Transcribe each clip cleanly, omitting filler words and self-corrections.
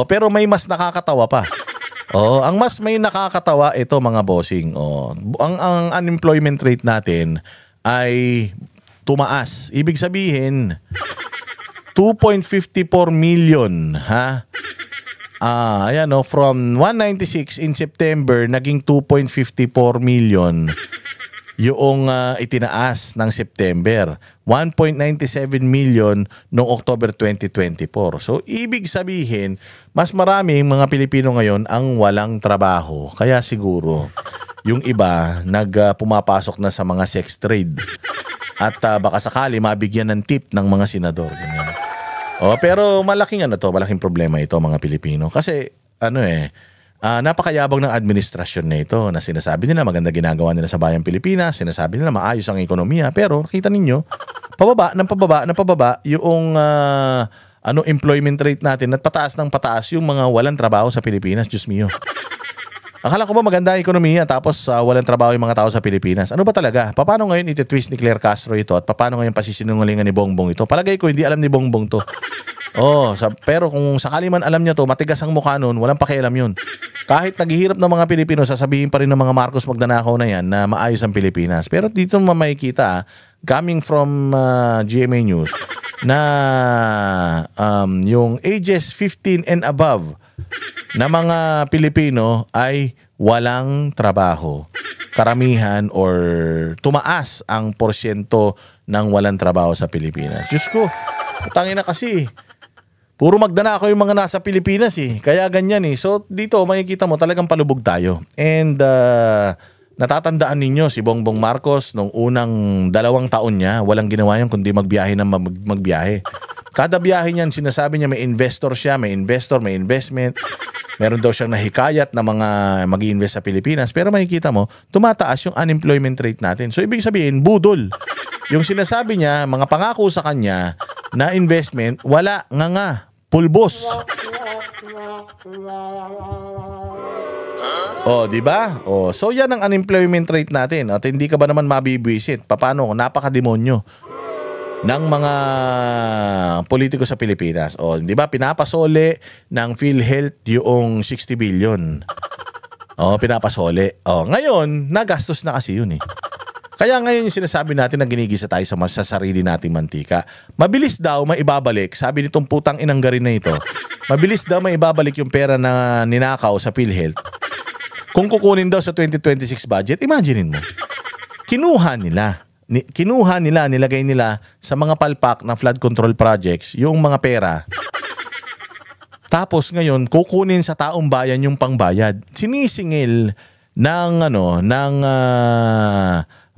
Pero may mas nakakatawa pa. Ang mas may nakakatawa ito mga bossing. Ang unemployment rate natin ay tumaas. Ibig sabihin 2.54 million, ha? Ayan, from 196 in September naging 2.54 million yung itinaas ng September. 1.97 million noong October 2024. So, ibig sabihin, mas maraming mga Pilipino ngayon ang walang trabaho. Kaya siguro, yung iba pumapasok na sa mga sex trade. At baka sakali mabigyan ng tip ng mga senador. Ganyan. Pero malaking malaking problema ito mga Pilipino. Kasi napakayabang ng administrasyon na ito na sinasabi nila maganda ginagawa nila sa bayang Pilipinas, sinasabi nila maayos ang ekonomiya, pero nakita ninyo, pababa yung employment rate natin at pataas ng pataas yung mga walang trabaho sa Pilipinas. Diyos mio. Akala ko ba maganda ang ekonomiya tapos walang trabaho yung mga tao sa Pilipinas? Ano ba talaga? Paano ngayon iti-twist ni Claire Castro ito at paano ngayon pasisinungalingan ni Bongbong ito? Palagay ko hindi alam ni Bongbong to. Pero kung sakali man alam niya to, matigas ang mukha nun, walang pakialam yun. Kahit naghihirap ng mga Pilipino, sasabihin pa rin ng mga Marcos magnanakaw na yan na maayos ang Pilipinas. Pero dito makikita, coming from GMA News, na yung ages 15 and above na mga Pilipino ay walang trabaho. Karamihan or tumaas ang porsyento ng walang trabaho sa Pilipinas. Diyos ko, tangina kasi. Puro magdanakaw yung mga nasa Pilipinas Kaya ganyan So dito makikita mo talagang palubog tayo. And natatandaan ninyo si Bongbong Marcos nung unang 2 taon niya, walang ginawa yan kundi magbiyahe na magbiyahe. Kada biyahe niyan, sinasabi niya may investor siya, may investment. Meron daw siyang nahikayat na mga mag-i-invest sa Pilipinas. Pero makikita mo, tumataas yung unemployment rate natin. So ibig sabihin, budol. Yung sinasabi niya, mga pangako sa kanya na investment, wala nga. Pulbos. Di ba? So yan ang unemployment rate natin. At hindi ka ba naman mabibwisit? Paano? Napakademonyo ng mga politiko sa Pilipinas. Di ba? Pinapasole ng PhilHealth yung 60 billion. Pinapasole. Ngayon, nagastos na kasi yun Kaya ngayon yung sinasabi natin na ginigisa tayo sa sarili nating mantika. Mabilis daw maibabalik, sabi nitong putang inang garin na ito, mabilis daw maibabalik yung pera na ninakaw sa PhilHealth. Kung kukunin daw sa 2026 budget, imaginein mo. Kinuha nila, nilagay nila sa mga palpak na flood control projects yung mga pera. Tapos ngayon, kukunin sa taong bayan yung pangbayad. Sinisingil ng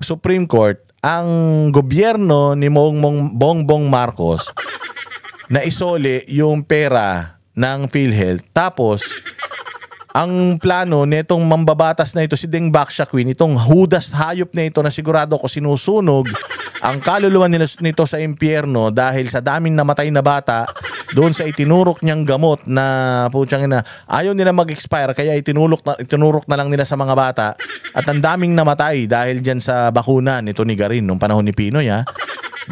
Supreme Court ang gobyerno ni Bongbong Marcos na isole yung pera ng PhilHealth. Tapos ang plano nitong mambabatas na ito, si Deng Bakshakwin, itong hudas hayop na ito na sigurado ko sinusunog ang kaluluwa nito sa impyerno dahil sa daming namatay na bata doon sa itinurok niyang gamot na ayaw nila mag-expire kaya itinurok na lang nila sa mga bata at ang daming namatay dahil dyan sa bakuna nito ni Garin nung panahon ni Pinoy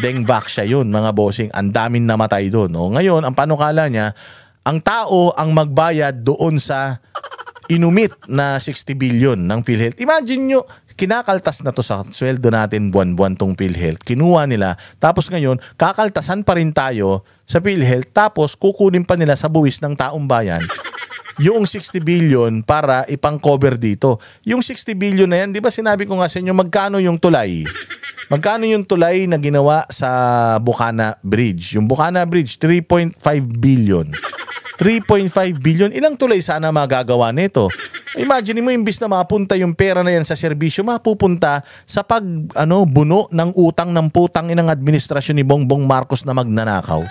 Deng Baksha yun mga bossing, ang daming namatay doon. Ngayon ang panukala niya, ang tao ang magbayad doon sa inumit na 60 billion ng PhilHealth. Imagine nyo, kinakaltas na to sa sweldo natin buwan-buwan tong PhilHealth. Kinuha nila. Tapos ngayon, kakaltasan pa rin tayo sa PhilHealth. Tapos kukunin pa nila sa buwis ng taong bayan yung 60 billion para ipang-cover dito. Yung 60 billion na yan, di ba sinabi ko nga sa inyo, magkano yung tulay? Magkano yung tulay na ginawa sa Bukana Bridge? Yung Bukana Bridge, 3.5 billion. 3.5 billion. Ilang tulay sana magagawa nito? Imagine mo, imbis na mapunta yung pera na yan sa serbisyo, mapupunta sa buno ng utang ng putang inang administrasyon ni Bongbong Marcos na magnanakaw.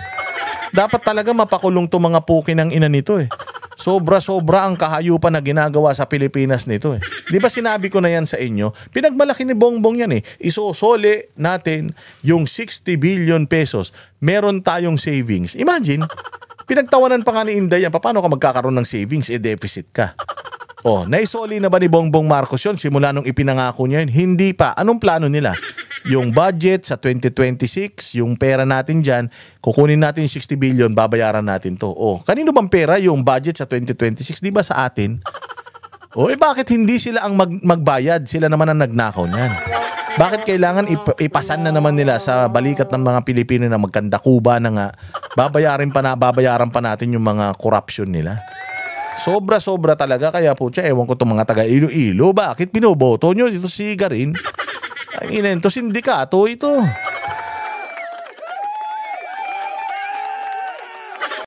Dapat talaga mapakulong to mga pukin ng ina nito Sobra-sobra ang kahayupan na ginagawa sa Pilipinas nito Di ba sinabi ko na yan sa inyo? Pinagmalaki ni Bongbong yan Isosole natin yung 60 billion pesos. Meron tayong savings. Imagine, pinagtawanan pa nga ni Inday yan. Paano ka magkakaroon ng savings? Deficit ka. Naisoli na ba ni Bongbong Marcos yun? Simula nung ipinangako niya yun? Hindi pa. Anong plano nila? yung budget sa 2026, yung pera natin dyan, kukunin natin yung 60 billion, babayaran natin to. Kanino bang pera yung budget sa 2026? Di ba sa atin? Bakit hindi sila ang magbayad? Sila naman ang nagnakaw niyan. Bakit kailangan ipasan na naman nila sa balikat ng mga Pilipino na magkanda kuba na nga, babayaran pa natin yung mga corruption nila? Sobra-sobra talaga. Kaya po ewan ko itong mga taga Iloilo, bakit binoboto nyo? Ito si Garin. Ang ina, ito sindikato ito.